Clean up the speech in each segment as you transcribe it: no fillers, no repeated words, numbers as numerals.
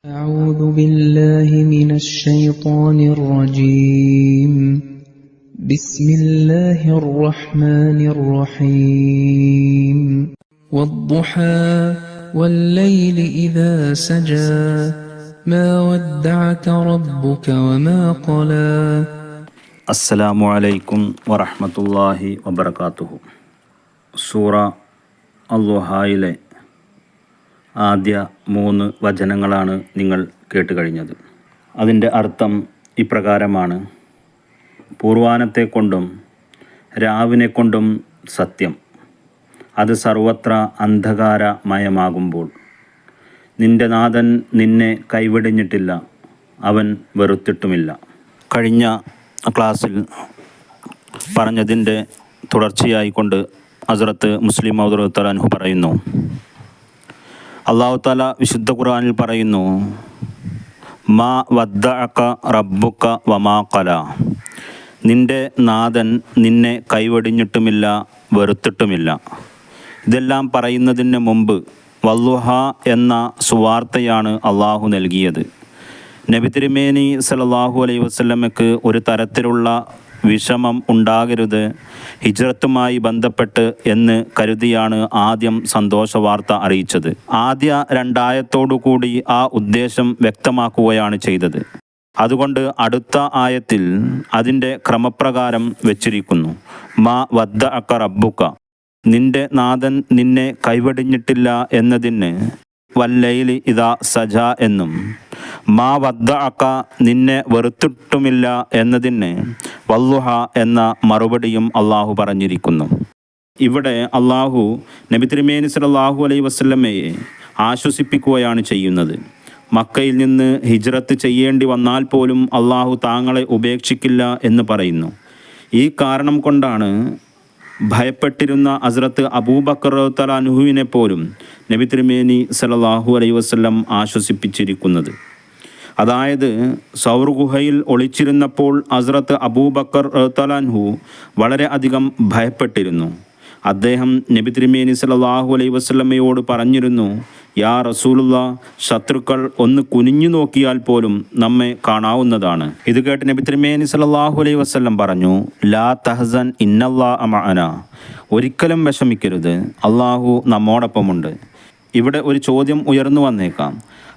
أعوذ بالله من الشيطان الرجيم بسم الله الرحمن الرحيم والضحى والليل إذا سجى ما ودعك ربك وما قلى അസ്സലാമു അലൈക്കും വറഹ്മത്തുള്ളാഹി വബറകാതുഹു. സൂറ അൽ-ളുഹായിലെ ആദ്യ 3 വചനങ്ങളാണ് നിങ്ങൾ കേട്ട് കഴിഞ്ഞത്. അതിൻ്റെ അർത്ഥം ഇപ്രകാരമാണ്: പൂർവാനത്തെ കൊണ്ടും രാവിനെ കൊണ്ടും സത്യം, അത് സർവത്ര അന്ധകാരമയമാകുമ്പോൾ നിന്റെ നാഥൻ നിന്നെ കൈവെടിഞ്ഞിട്ടില്ല, അവൻ വെറുത്തിട്ടുമില്ല. കഴിഞ്ഞ ക്ലാസ്സിൽ പറഞ്ഞതിൻ്റെ തുടർച്ചയായിക്കൊണ്ട് ഹസ്രത്ത് മുസ്ലിം മൗദൂദ് റളിയല്ലാഹു അൻഹു പറയുന്നു, അല്ലാഹു തആല വിശുദ്ധ ഖുർആനിൽ പറയുന്നു, മാ വദ്ദഅക റബ്ബുക വമാ ഖല, നിന്റെ നാഥൻ നിന്നെ കൈവെടിഞ്ഞിട്ടുമില്ല, വെറുത്തിട്ടുമില്ല. ഇതെല്ലാം പറയുന്നതിന് മുമ്പ് വല്ലുഹ എന്ന സുവാർത്തയാണ് അള്ളാഹു നൽകിയത്. നബി തിരുമേനി സല്ലല്ലാഹു അലൈഹി വസല്ലമയ്ക്ക് ഒരു തരത്തിലുള്ള വിഷമം ഉണ്ടാകരുത് ഹിജ്റത്തുമായി ബന്ധപ്പെട്ട് എന്ന് കരുതിയാണ് ആദ്യം സന്തോഷ വാർത്ത അറിയിച്ചത്. ആദ്യ 2 ആയത്തോടു കൂടി ആ ഉദ്ദേശം വ്യക്തമാക്കുകയാണ് ചെയ്തത്. അതുകൊണ്ട് അടുത്ത ആയത്തിൽ അതിൻ്റെ ക്രമപ്രകാരം വെച്ചിരിക്കുന്നു. മാ വദ്ദഅക റബ്ബുക, നിന്റെ നാഥൻ നിന്നെ കൈവെടിഞ്ഞിട്ടില്ല എന്നതിന് വല്ലൈലി ഇദാ സജ എന്നും, മാ വദ്ദഅക, നിന്നെ വെറുത്തിട്ടുമില്ല എന്നതിന് വല്ലുഹ എന്ന മറുപടിയും അള്ളാഹു പറഞ്ഞിരിക്കുന്നു. ഇവിടെ അള്ളാഹു നബി തിരുമേനി സല്ലല്ലാഹു അലൈഹി വസല്ലമയെ ആശ്വസിപ്പിക്കുകയാണ് ചെയ്യുന്നത്. മക്കയിൽ നിന്ന് ഹിജ്റത്ത് ചെയ്യേണ്ടി വന്നാൽ പോലും അള്ളാഹു താങ്കളെ ഉപേക്ഷിക്കില്ല എന്ന് പറയുന്നു. ഈ കാരണം കൊണ്ടാണ് ഭയപ്പെട്ടിരുന്ന ഹസ്രത്ത് അബൂബക്കർ റളിയല്ലാഹു അൻഹുവിനെ പോലും നബി തിരുമേനി സല്ലല്ലാഹു അലൈഹി വസല്ലം ആശ്വസിപ്പിച്ചിരിക്കുന്നത്. അതായത് സൗർ ഗുഹയിൽ ഒളിച്ചിരുന്നപ്പോൾ ഹസ്രത്ത് അബൂബക്കർ റളിയല്ലാഹു അൻഹു വളരെ അധികം ഭയപ്പെട്ടിരുന്നു. അദ്ദേഹം നബി തിരുമേനി സല്ലല്ലാഹു അലൈഹി വസല്ലമയോട് പറഞ്ഞിരുന്നു, യാ റസൂലുള്ളാ, ശത്രുക്കൾ ഒന്ന് കുനിഞ്ഞു നോക്കിയാൽ പോലും നമ്മെ കാണാവുന്നതാണ്. ഇത് കേട്ട് നബി തിരുമേനി സല്ലല്ലാഹു അലൈഹി വസല്ലം പറഞ്ഞു, ലാ തഹ്സൻ ഇന്നല്ലാഹ മഅനാ, ഒരിക്കലും വിഷമിക്കരുത്, അള്ളാഹു നമ്മോടൊപ്പമുണ്ട്. ഇവിടെ ഒരു ചോദ്യം ഉയർന്നു വന്നേക്കാം.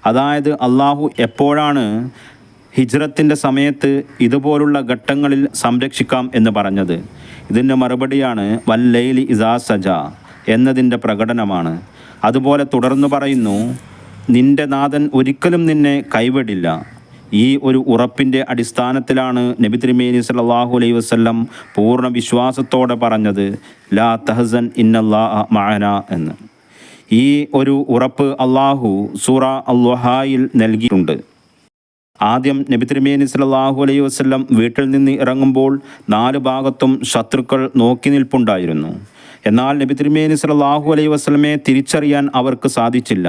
അതായത് അള്ളാഹു എപ്പോഴാണ് ഹിജ്റത്തിൻ്റെ സമയത്ത് ഇതുപോലുള്ള ഘട്ടങ്ങളിൽ സംരക്ഷിക്കാം എന്ന് പറഞ്ഞത്? ഇതിൻ്റെ മറുപടിയാണ് വല്ലൈലി ഇദാ സജ എന്നതിൻ്റെ പ്രകടനമാണ്. അതുപോലെ തുടർന്ന് പറയുന്നു, നിന്റെ നാഥൻ ഒരിക്കലും നിന്നെ കൈവിടില്ല. ഈ ഒരു ഉറപ്പിൻ്റെ അടിസ്ഥാനത്തിലാണ് നബി തിരുമേനി സല്ലല്ലാഹു അലൈഹി വസല്ലം പൂർണ്ണ വിശ്വാസത്തോടെ പറഞ്ഞത് ലാ തഹ്സൻ ഇന്നല്ലാഹ മഅനാ എന്ന്. ഈ ഒരു ഉറപ്പ് അള്ളാഹു സൂറ അൽ-ളുഹായിൽ നൽകിയിട്ടുണ്ട്. ആദ്യം നബി തിരുമേനി സല്ലല്ലാഹു അലൈഹി വസല്ലം വീട്ടിൽ നിന്ന് ഇറങ്ങുമ്പോൾ 4 ഭാഗത്തും ശത്രുക്കൾ നോക്കി നിൽപ്പുണ്ടായിരുന്നു. എന്നാൽ നബി തിരുമേനി സല്ലല്ലാഹു അലൈഹി വസല്ലമയെ തിരിച്ചറിയാൻ അവർക്ക് സാധിച്ചില്ല.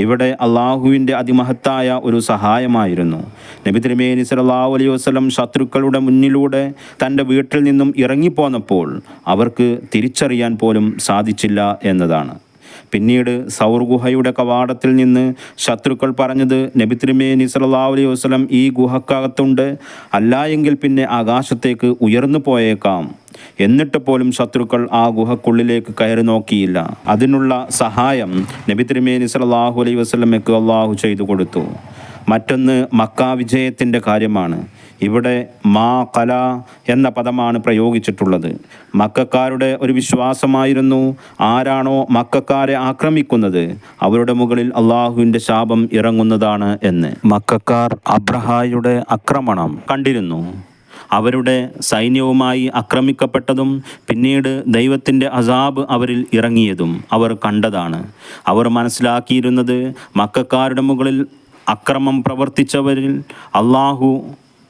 ഇവിടെ അള്ളാഹുവിൻ്റെ അതിമഹത്തായ ഒരു സഹായമായിരുന്നു. നബി തിരുമേനി സല്ലല്ലാഹു അലൈഹി വസല്ലം ശത്രുക്കളുടെ മുന്നിലൂടെ തൻ്റെ വീട്ടിൽ നിന്നും ഇറങ്ങിപ്പോന്നപ്പോൾ അവർക്ക് തിരിച്ചറിയാൻ പോലും സാധിച്ചില്ല എന്നതാണ്. പിന്നീട് സൗർ ഗുഹയുടെ കവാടത്തിൽ നിന്ന് ശത്രുക്കൾ പറഞ്ഞത്, നബി തിരുമേനി സല്ലല്ലാഹു അലൈഹി വസല്ലം ഈ ഗുഹക്കകത്തുണ്ട്, അല്ല എങ്കിൽ പിന്നെ ആകാശത്തേക്ക് ഉയർന്നു പോയേക്കാം. എന്നിട്ട് പോലും ശത്രുക്കൾ ആ ഗുഹക്കുള്ളിലേക്ക് കയറി നോക്കിയില്ല. അതിനുള്ള സഹായം നബി തിരുമേനി സല്ലല്ലാഹു അലൈഹി വസല്ലമയ്ക്ക് അള്ളാഹു ചെയ്തു കൊടുത്തു. മറ്റൊന്ന് മക്ക വിജയത്തിൻ്റെ കാര്യമാണ്. ഇവിടെ മാ ഖല എന്ന പദമാണ് പ്രയോഗിച്ചിട്ടുള്ളത്. മക്കക്കാരുടെ ഒരു വിശ്വാസമായിരുന്നു, ആരാണോ മക്കക്കാരെ ആക്രമിക്കുന്നത് അവരുടെ മുകളിൽ അള്ളാഹുവിൻ്റെ ശാപം ഇറങ്ങുന്നതാണ് എന്ന്. മക്കക്കാർ അബ്രഹായുടെ ആക്രമണം കണ്ടിരുന്നു. അവരുടെ സൈന്യവുമായി ആക്രമിക്കപ്പെട്ടതും പിന്നീട് ദൈവത്തിൻ്റെ അസാബ് അവരിൽ ഇറങ്ങിയതും അവർ കണ്ടതാണ്. അവർ മനസ്സിലാക്കിയിരുന്നത് മക്കക്കാരുടെ മുകളിൽ അക്രമം പ്രവർത്തിച്ചവരിൽ അള്ളാഹു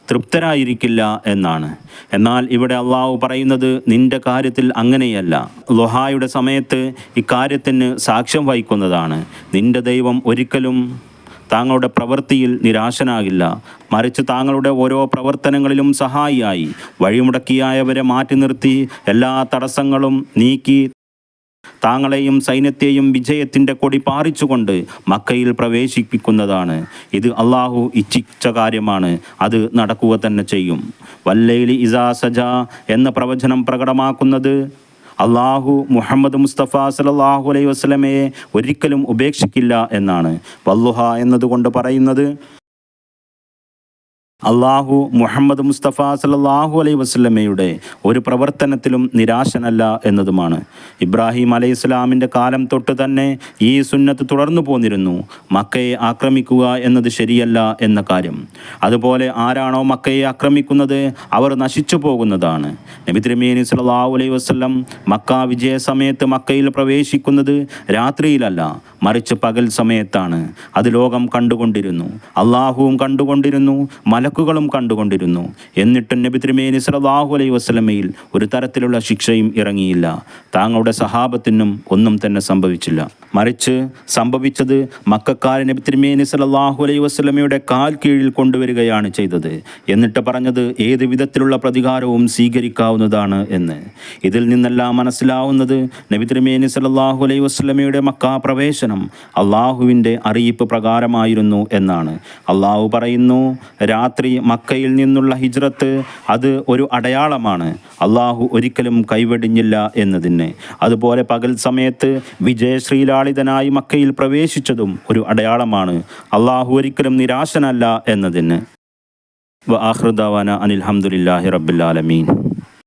തൃപ്തരായിരിക്കില്ല എന്നാണ്. എന്നാൽ ഇവിടെ അള്ളാഹു പറയുന്നത് നിന്റെ കാര്യത്തിൽ അങ്ങനെയല്ല. ളുഹായുടെ സമയത്ത് ഇക്കാര്യത്തിന് സാക്ഷ്യം വഹിക്കുന്നതാണ്. നിന്റെ ദൈവം ഒരിക്കലും താങ്കളുടെ പ്രവൃത്തിയിൽ നിരാശനാകില്ല, മറിച്ച് താങ്കളുടെ ഓരോ പ്രവർത്തനങ്ങളിലും സഹായിയായി വഴിമുടക്കിയായവരെ മാറ്റി നിർത്തി എല്ലാ തടസ്സങ്ങളും നീക്കി താങ്കളെയും സൈന്യത്തെയും വിജയത്തിൻ്റെ കൊടി പാറിച്ചുകൊണ്ട് മക്കയിൽ പ്രവേശിപ്പിക്കുന്നതാണ്. ഇത് അള്ളാഹു ഇച്ഛിച്ച കാര്യമാണ്, അത് നടക്കുക തന്നെ ചെയ്യും. വല്ലൈലി ഇസാ സജ എന്ന പ്രവചനം പ്രകടമാക്കുന്നത് അള്ളാഹു മുഹമ്മദ് മുസ്തഫ സല്ലല്ലാഹു അലൈഹി വസല്ലമയെ ഒരിക്കലും ഉപേക്ഷിക്കില്ല എന്നാണ്. വല്ലുഹ എന്നതുകൊണ്ട് പറയുന്നത് അള്ളാഹു മുഹമ്മദ് മുസ്തഫ സല്ലല്ലാഹു അലൈഹി വസല്ലമയുടെ ഒരു പ്രവർത്തനത്തിലും നിരാശനല്ല എന്നതുമാണ്. ഇബ്രാഹിം അലൈഹിസ്സലാമിൻ്റെ കാലം തൊട്ട് തന്നെ ഈ സുന്നത്ത് തുടർന്നു പോന്നിരുന്നു. മക്കയെ ആക്രമിക്കുക എന്നത് ശരിയല്ല എന്ന കാര്യം. അതുപോലെ ആരാണോ മക്കയെ ആക്രമിക്കുന്നത് അവർ നശിച്ചു പോകുന്നതാണ്. നബി തിരുമേനി സല്ലല്ലാഹു അലൈഹി വസല്ലം മക്ക വിജയ സമയത്ത് മക്കയിൽ പ്രവേശിക്കുന്നത് രാത്രിയിലല്ല, മറിച്ച് പകൽ സമയത്താണ്. അത് ലോകം കണ്ടുകൊണ്ടിരുന്നു, അള്ളാഹുവും കണ്ടുകൊണ്ടിരുന്നു, മലക്കുകളും കണ്ടുകൊണ്ടിരുന്നു. എന്നിട്ടും നബി തിരുമേനി സല്ലല്ലാഹു അലൈഹി വസല്ലമയിൽ ഒരു തരത്തിലുള്ള ശിക്ഷയും ഇറങ്ങിയില്ല. താങ്കളുടെ സഹാബത്തിനും ഒന്നും തന്നെ സംഭവിച്ചില്ല. മറിച്ച് സംഭവിച്ചത് മക്കക്കാരെ നബി തിരുമേനി സല്ലല്ലാഹു അലൈഹി വസല്ലമയുടെ കാൽ കീഴിൽ കൊണ്ടുവരികയാണ് ചെയ്തത്. എന്നിട്ട് പറഞ്ഞത് ഏത് വിധത്തിലുള്ള പ്രതികാരവും സ്വീകരിക്കാവുന്നതാണ് എന്ന്. ഇതിൽ നിന്നെല്ലാം മനസ്സിലാവുന്നത് നബി തിരുമേനി സല്ലല്ലാഹു അലൈഹി വസല്ലമയുടെ മക്ക പ്രവേശനം അള്ളാഹുവിൻ്റെ അറിയിപ്പ് പ്രകാരമായിരുന്നു എന്നാണ്. അള്ളാഹു പറയുന്നു, രാത്രി മക്കയിൽ നിന്നുള്ള ഹിജ്റത്ത് അത് ഒരു അടയാളമാണ്, അള്ളാഹു ഒരിക്കലും കൈവെടിഞ്ഞില്ല എന്നതിന്. അതുപോലെ പകൽ സമയത്ത് വിജയശ്രീലാളിതനായി മക്കയിൽ പ്രവേശിച്ചതും ഒരു അടയാളമാണ്, അള്ളാഹു ഒരിക്കലും നിരാശനല്ല എന്നതിന്. വ ആഖിറു ദഅവാന അനിൽ ഹംദുലില്ലാഹി റബ്ബിൽ ആലമീൻ.